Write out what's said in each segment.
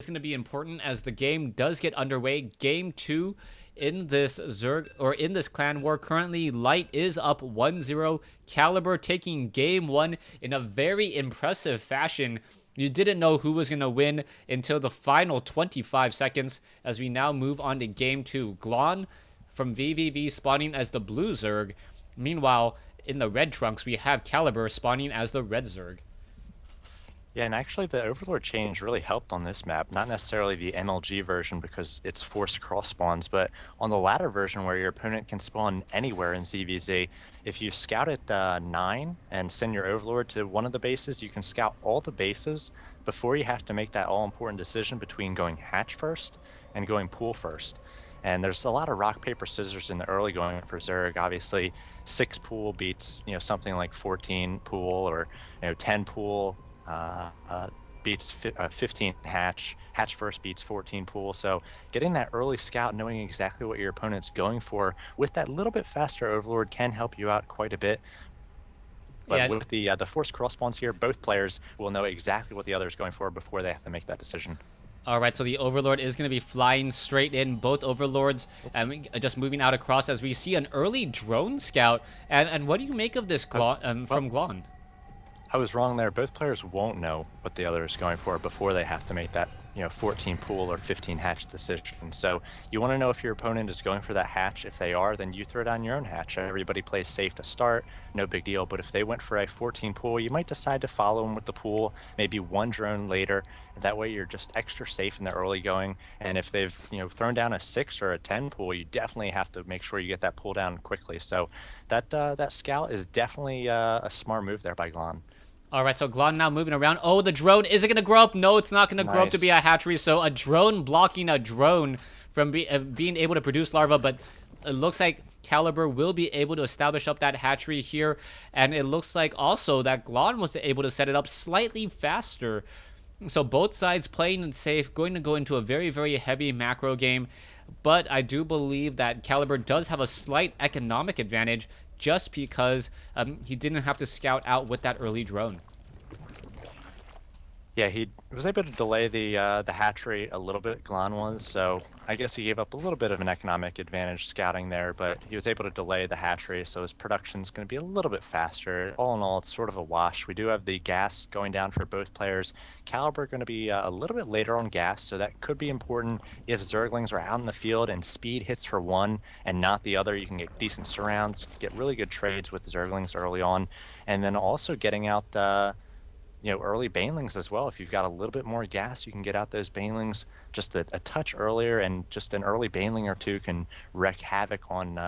going to be important as the game does get underway. Game 2 in this in this clan war. Currently, Light is up 1-0. Caliber taking game 1 in a very impressive fashion. You didn't know who was going to win until the final 25 seconds as we now move on to game 2. Glon from vVv spawning as the blue Zerg. Meanwhile, in the red trunks, we have Caliber spawning as the red Zerg. Yeah, and actually the Overlord change really helped on this map. Not necessarily the MLG version because it's forced cross spawns, but on the latter version where your opponent can spawn anywhere in ZVZ, if you scout at 9 and send your Overlord to one of the bases, you can scout all the bases before you have to make that all-important decision between going hatch first and going pool first. And there's a lot of rock, paper, scissors in the early going for Zerg. Obviously, 6 pool beats, something like 14 pool or, 10 pool beats 15 hatch. Hatch first beats 14 pool. So getting that early scout, knowing exactly what your opponent's going for with that little bit faster Overlord can help you out quite a bit. But Yeah. with the forced cross spawns here, both players will know exactly what the other is going for before they have to make that decision. All right, so the Overlord is going to be flying straight in. Both Overlords just moving out across as we see an early drone scout. And what do you make of this from Glon? I was wrong there. Both players won't know what the other is going for before they have to make that 14 pool or 15 hatch decision. So you want to know if your opponent is going for that hatch. If they are, then you throw down your own hatch. Everybody plays safe to start, no big deal. But if they went for a 14 pool, you might decide to follow them with the pool, maybe one drone later. That way you're just extra safe in the early going. And if they've thrown down a 6 or a 10 pool, you definitely have to make sure you get that pull down quickly. So that scout is definitely a smart move there by Glon. All right, so Glon now moving around. Oh, the drone. Is it going to grow up? No, it's not going to grow up to be a hatchery. So a drone blocking a drone from being able to produce larvae. But it looks like Caliber will be able to establish up that hatchery here. And it looks like also that Glon was able to set it up slightly faster. So both sides playing it safe, going to go into a very, very heavy macro game. But I do believe that Caliber does have a slight economic advantage just because he didn't have to scout out with that early drone. Yeah, he was able to delay the hatchery a little bit, Glon was, so I guess he gave up a little bit of an economic advantage scouting there, but he was able to delay the hatchery, so his production's going to be a little bit faster. All in all, it's sort of a wash. We do have the gas going down for both players. Caliber going to be a little bit later on gas, so that could be important if Zerglings are out in the field and speed hits for one and not the other. You can get decent surrounds, get really good trades with the Zerglings early on, and then also getting out early banelings as well. If you've got a little bit more gas, you can get out those banelings just a touch earlier, and just an early baneling or two can wreak havoc on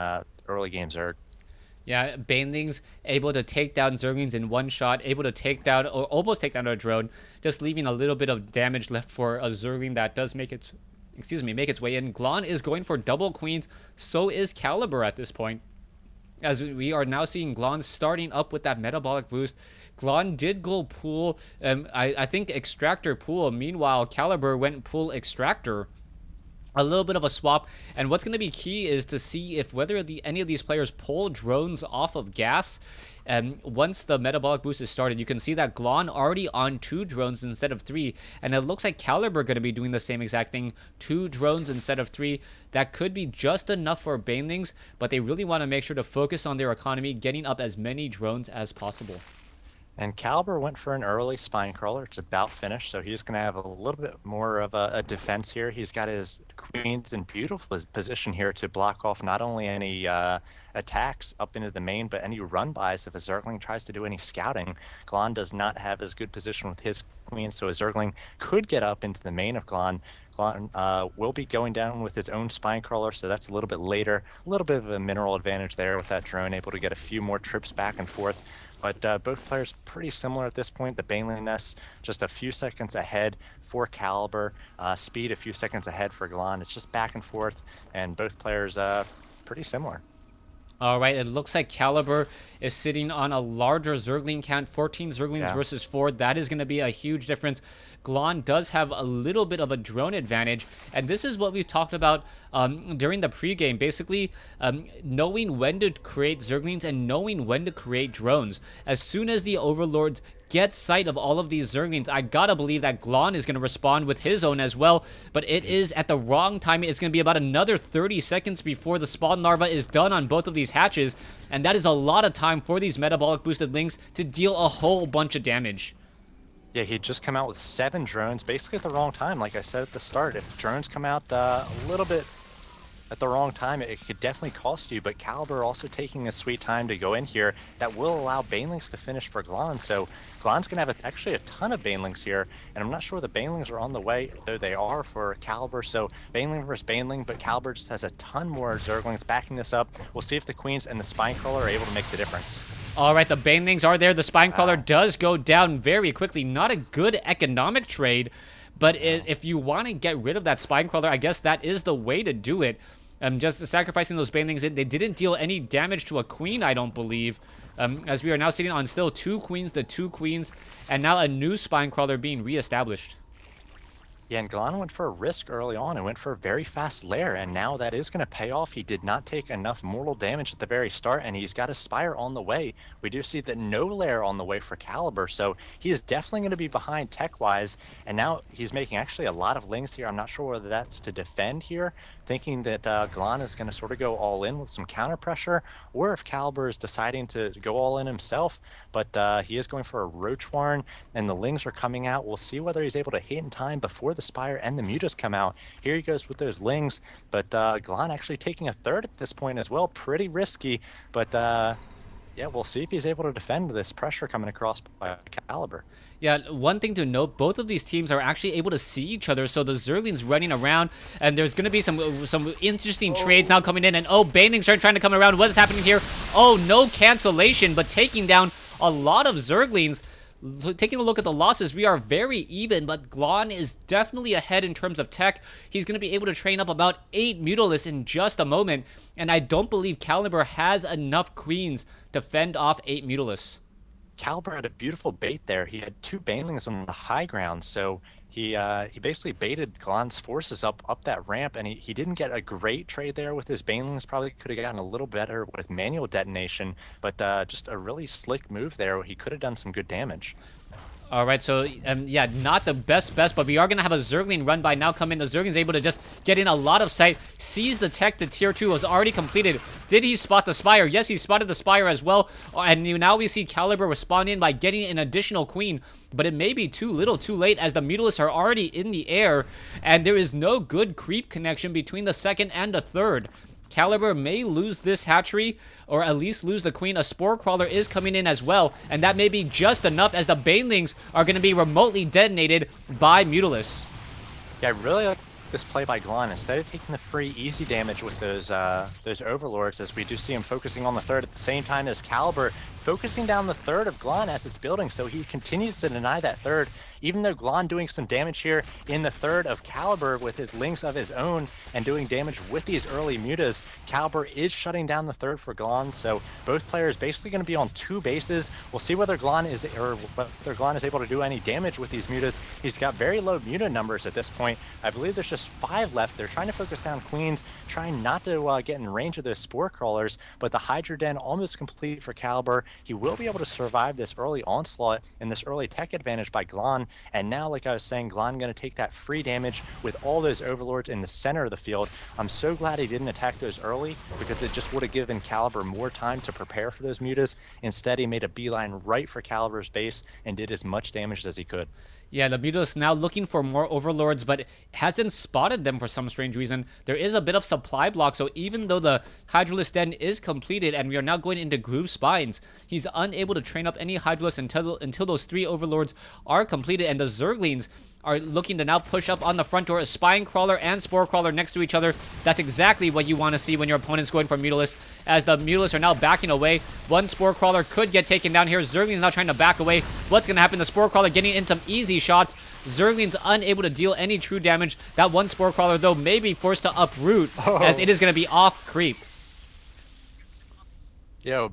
early game Zerg. Yeah, Banelings able to take down Zerglings in one shot, able to take down or almost take down a drone, just leaving a little bit of damage left for a Zergling that does make its way in. Glon is going for double queens, so is Caliber at this point. As we are now seeing Glon starting up with that metabolic boost. Glon did go pool, I think Extractor pool. Meanwhile, Caliber went pool Extractor. A little bit of a swap, and what's going to be key is to see if whether any of these players pull drones off of gas. Once the metabolic boost is started, you can see that Glon already on 2 drones instead of 3, and it looks like Caliber going to be doing the same exact thing, 2 drones instead of 3. That could be just enough for Banelings, but they really want to make sure to focus on their economy, getting up as many drones as possible. And Caliber went for an early spine crawler. It's about finished, so he's going to have a little bit more of a defense here. He's got his queens in beautiful position here to block off not only any attacks up into the main, but any run-bys if a Zergling tries to do any scouting. Glon does not have as good position with his queens, so a Zergling could get up into the main of Glon. Glon will be going down with his own spine crawler, so that's a little bit later. A little bit of a mineral advantage there with that drone, able to get a few more trips back and forth. But both players pretty similar at this point. The Baneliness just a few seconds ahead for Caliber. Speed a few seconds ahead for Glon. It's just back and forth, and both players pretty similar. All right, it looks like Caliber is sitting on a larger Zergling count, 14 Zerglings versus 4. That is going to be a huge difference. Glon does have a little bit of a drone advantage, and this is what we talked about during the pregame. Basically, knowing when to create Zerglings and knowing when to create drones. As soon as the Overlords get sight of all of these Zerglings, I gotta believe that Glon is gonna respond with his own as well, but it is at the wrong time. It's gonna be about another 30 seconds before the spawn larva is done on both of these hatches, and that is a lot of time for these metabolic boosted lings to deal a whole bunch of damage. Yeah, he'd just come out with 7 drones, basically at the wrong time. Like I said at the start, if drones come out a little bit at the wrong time, it could definitely cost you. But Caliber also taking a sweet time to go in here that will allow Banelings to finish for Glon. So Glon's going to have actually a ton of Banelings here, and I'm not sure the Banelings are on the way, though they are for Caliber. So Baneling versus Baneling, but Caliber just has a ton more Zerglings backing this up. We'll see if the Queens and the Spinecrawler are able to make the difference. All right, the Banelings are there. The Spinecrawler does go down very quickly. Not a good economic trade, but if you want to get rid of that Spinecrawler, I guess that is the way to do it. Just sacrificing those Banelings, they didn't deal any damage to a Queen, I don't believe. As we are now sitting on still 2 Queens, the 2 Queens, and now a new Spinecrawler being reestablished. Yeah, and Glon went for a risk early on and went for a very fast lair, and now that is going to pay off. He did not take enough mortal damage at the very start, and he's got a Spire on the way. We do see that no lair on the way for Caliber, so he is definitely going to be behind tech-wise, and now he's making actually a lot of lings here. I'm not sure whether that's to defend here, thinking that Glon is going to sort of go all in with some counter pressure, or if Caliber is deciding to go all in himself, but he is going for a Roach Warren, and the lings are coming out. We'll see whether he's able to hit in time before the Spire and the Mutas come out. Here he goes with those lings, but Glon actually taking a third at this point as well. Pretty risky, but yeah, we'll see if he's able to defend this pressure coming across by Caliber. Yeah, one thing to note, both of these teams are actually able to see each other, so the Zerglings running around, and there's going to be some interesting trades now coming in, and Banelings are trying to come around. What is happening here? Oh, no cancellation, but taking down a lot of Zerglings. Taking a look at the losses, we are very even, but Glon is definitely ahead in terms of tech. He's going to be able to train up about 8 Mutalisks in just a moment, and I don't believe Caliber has enough Queens to fend off 8 Mutalisks. Caliber had a beautiful bait there. He had 2 Banelings on the high ground, so he basically baited Glon's forces up that ramp, and he didn't get a great trade there with his Banelings. Probably could have gotten a little better with manual detonation, but just a really slick move there. He could have done some good damage. All right, so yeah, not the best, but we are going to have a Zergling run by now come in. The Zergling's able to just get in a lot of sight, sees the tech to tier 2 was already completed. Did he spot the Spire? Yes, he spotted the Spire as well. And now we see Caliber respond in by getting an additional Queen, but it may be too little too late as the Mutalisks are already in the air, and there is no good creep connection between the second and the third. Caliber may lose this hatchery, or at least lose the Queen. A Spore Crawler is coming in as well, and that may be just enough as the Banelings are going to be remotely detonated by Mutalisks. Yeah, I really like this play by Glon. Instead of taking the free easy damage with those Overlords, as we do see him focusing on the third at the same time as Caliber focusing down the third of Glon as it's building, so he continues to deny that third, even though Glon doing some damage here in the third of Caliber with his links of his own and doing damage with these early mutas. Caliber is shutting down the third for Glon, so both players basically going to be on 2 bases. We'll see whether Glon is able to do any damage with these mutas. He's got very low muta numbers at this point. I believe there's just 5 left. They're trying to focus down Queens, trying not to get in range of those Spore Crawlers, but the Hydra Den almost complete for Caliber. He will be able to survive this early onslaught and this early tech advantage by Glon. And now, like I was saying, Glon going to take that free damage with all those Overlords in the center of the field. I'm so glad he didn't attack those early, because it just would have given Caliber more time to prepare for those mutas. Instead, he made a beeline right for Caliber's base and did as much damage as he could. Yeah, the Mutas now looking for more Overlords, but hasn't spotted them for some strange reason. There is a bit of supply block, so even though the Hydralisk Den is completed and we are now going into Groove Spines, he's unable to train up any Hydralisks until those 3 Overlords are completed, and the Zerglings are looking to now push up on the front door. A Spinecrawler and Spore Crawler next to each other. That's exactly what you want to see when your opponent's going for Mutalisks, as the Mutalisks are now backing away. One Spore Crawler could get taken down here. Zergling's now trying to back away. What's going to happen? The Spore Crawler getting in some easy shots. Zergling's unable to deal any true damage. That one Spore Crawler, though, may be forced to uproot, as it is going to be off creep.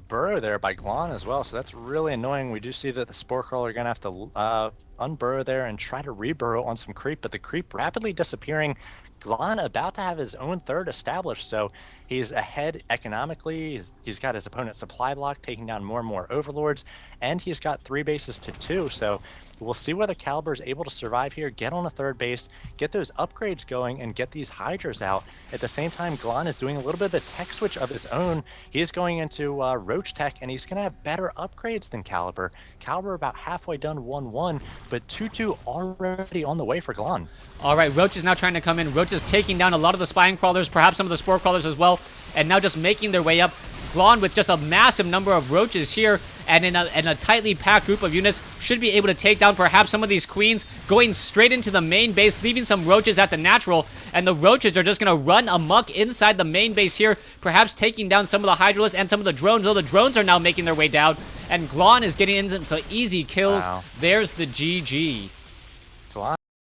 Burrow there by Glon as well, so that's really annoying. We do see that the Spore Crawler are going to have to unburrow there and try to reburrow on some creep, but the creep rapidly disappearing. Glon about to have his own third established, so he's ahead economically. He's got his opponent's supply block, taking down more and more overlords, and he's got 3 bases to 2, so we'll see whether Caliber is able to survive here, get on a third base, get those upgrades going, and get these Hydras out. At the same time, Glon is doing a little bit of a tech switch of his own. He is going into Roach tech, and he's going to have better upgrades than Caliber. Caliber about halfway done 1-1, but 2-2 already on the way for Glon. All right, Roach is now trying to come in. Roach is taking down a lot of the Spine Crawlers, perhaps some of the Spore Crawlers as well, and now just making their way up. Glon with just a massive number of Roaches here, and in a tightly packed group of units, should be able to take down perhaps some of these Queens, going straight into the main base, leaving some Roaches at the natural, and the Roaches are just going to run amok inside the main base here, perhaps taking down some of the Hydralisks and some of the drones, though the drones are now making their way down, and Glon is getting into some easy kills. Wow. There's the GG.